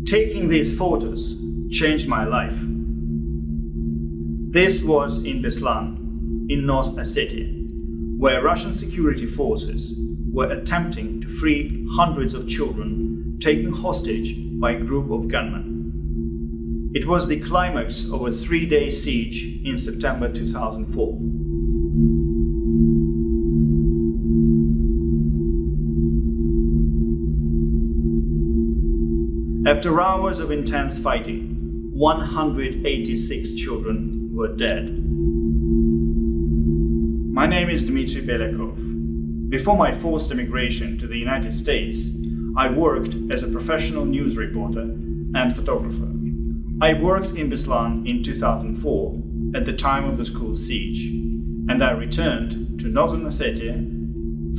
Taking these photos changed my life. This was in Beslan, in North Ossetia, where Russian security forces were attempting to free hundreds of children taken hostage by a group of gunmen. It was the climax of a 3-day siege in September 2004. After hours of intense fighting, 186 children were dead. My name is Dmitriј Beliјakov. Before my forced emigration to the United States, I worked as a professional news reporter and photographer. I worked in Beslan in 2004 at the time of the school siege, and I returned to Northern Ossetia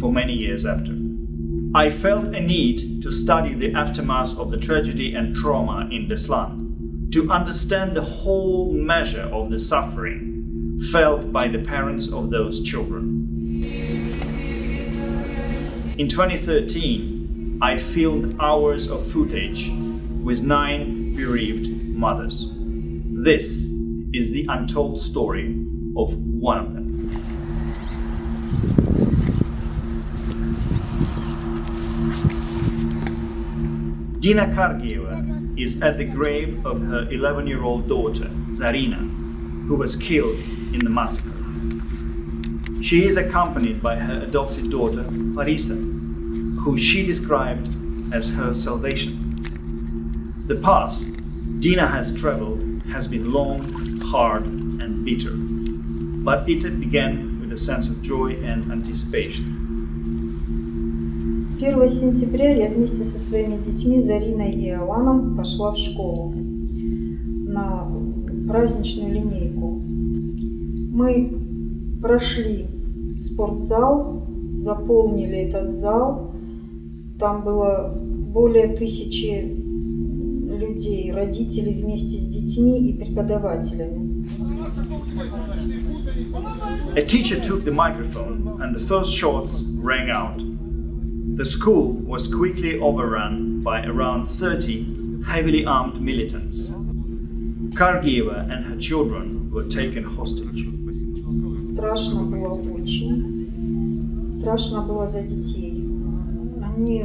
for many years after. I felt a need to study the aftermath of the tragedy and trauma in Beslan, to understand the whole measure of the suffering felt by the parents of those children. In 2013, I filmed hours of footage with 9 bereaved mothers. This is the untold story of one of them. Dina Kargiјeva is at the grave of her 11-year-old daughter, Zarina, who was killed in the massacre. She is accompanied by her adopted daughter, Larisa, who she described as her salvation. The path Dina has traveled has been long, hard, and bitter, but it began with a sense of joy and anticipation. 1 сентября я вместе со своими детьми Зариной и Аланом пошла в школу на праздничную линейку. Мы прошли спортзал, заполнили этот зал. Там было более 1000 людей, родителей вместе с детьми и преподавателями. A teacher took the microphone and the first shots rang out. The school was quickly overrun by around 30 heavily armed militants. Kargијева and her children were taken hostage. Страшно было очень. Страшно было за детей. Они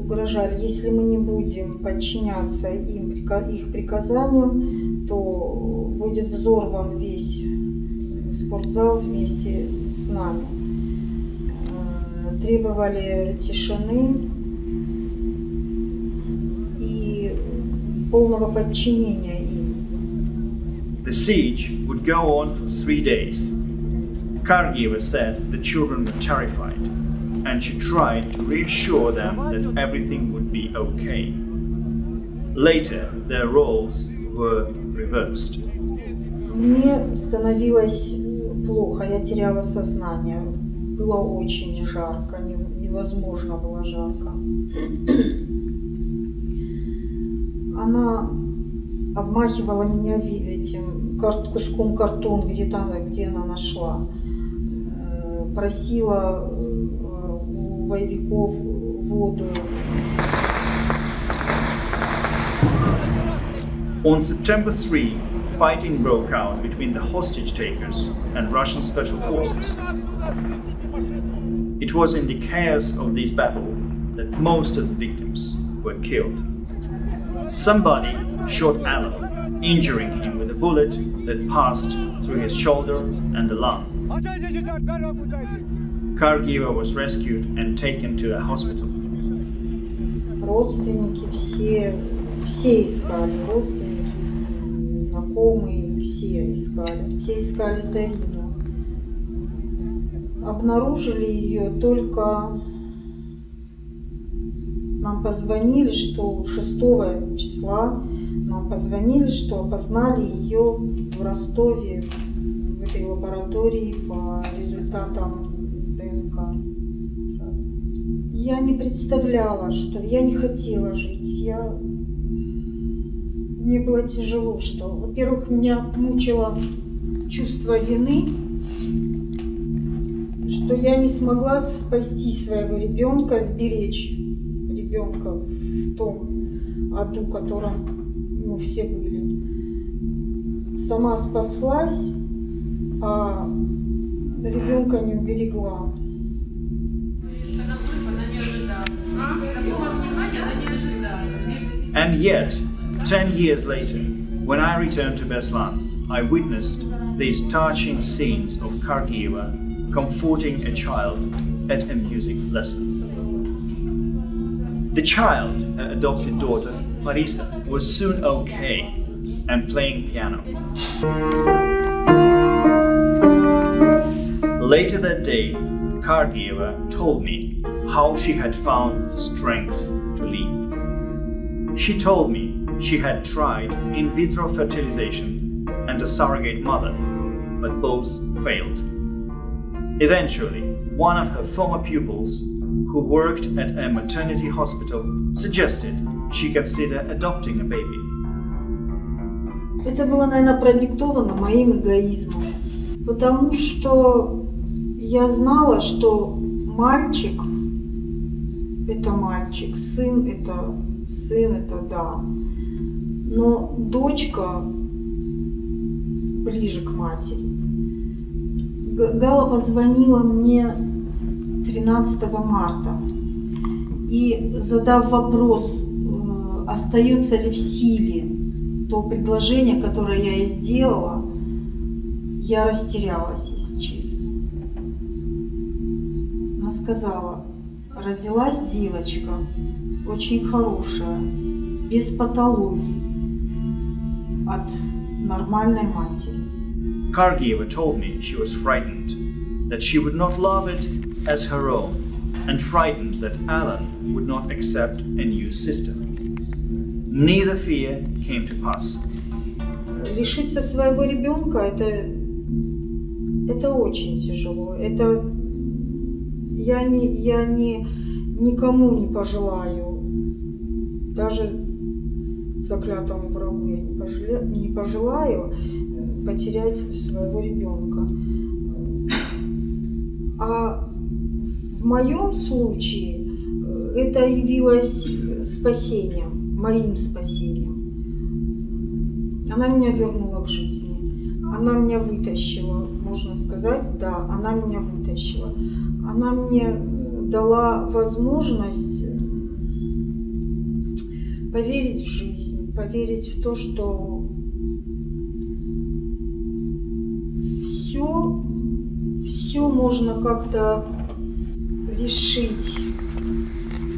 угрожали, если мы не будем подчиняться их приказаниям, то будет взорван весь спортзал вместе с нами. Требовали тишины и полного подчинения им. The siege would go on for 3 days. Kargијева said the children were terrified, and she tried to reassure them that everything would be okay. Later, their roles were reversed. Мне становилось плохо, я теряла сознание. Было очень жарко, невозможно было жарко. Она обмахивала меня этим куском картона, где она нашла. Просила у боевиков воду. On September 3, fighting broke out between the hostage takers and Russian special forces. It was in the chaos of this battle that most of the victims were killed. Somebody shot Alan, injuring him with a bullet that passed through his shoulder and the lung. Kargијева was rescued and taken to a hospital. Родственники все искали, родственники, знакомые, все искали Зарину. Обнаружили ее только, нам позвонили, что 6 числа, нам позвонили, что опознали ее в Ростове, в этой лаборатории по результатам ДНК. Я не представляла, что я не хотела жить. Мне было тяжело, что, во-первых, меня мучило чувство вины, что я не смогла спасти своего ребенка, сберечь ребенка в том аду, в котором мы все были. Сама спаслась, а ребенка не уберегла. And yet, 10 years later, when I returned to Beslan, I witnessed these touching scenes of Kargијева comforting a child at a music lesson. The child, her adopted daughter, Marisa, was soon okay and playing piano. Later that day, Kargијева told me how she had found the strength to leave. She told me she had tried in vitro fertilization and a surrogate mother, but both failed. Eventually, one of her former pupils, who worked at a maternity hospital, suggested she consider adopting a baby. Это было, наверное, продиктовано моим эгоизмом, потому что я знала, что мальчик – это мальчик, сын – это да, но дочка ближе к матери. Гала позвонила мне 13 марта и, задав вопрос, остается ли в силе то предложение, которое я ей сделала, я растерялась, если честно. Она сказала: родилась девочка, очень хорошая, без патологий, от нормальной матери. Kargијева told me she was frightened, that she would not love it as her own, and frightened that Alan would not accept a new sister. Neither fear came to pass. Лишиться своего ребенка это очень тяжело. Это я никому не пожелаю, даже заклятому врагу я не пожелаю потерять своего ребенка. А в моем случае это явилось спасением, моим спасением. Она меня вернула к жизни. Она меня вытащила, можно сказать, да, она меня вытащила. Она мне дала возможность поверить в жизнь, поверить в то, что все можно как-то решить.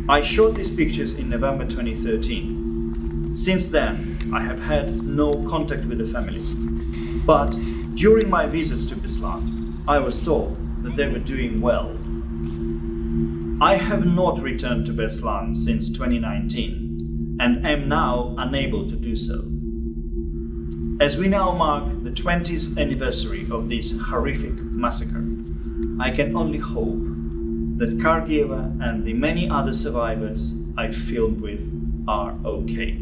I shot these pictures in November 2013. Since then, I have had no contact with the family. But during my visits to Bеслан, I was told that they were doing well. I have not returned to Bеслан since 2019 and am now unable to do so. As we now mark the 20th anniversary of this horrific massacre, I can only hope that Kargијева and the many other survivors I filmed with are okay.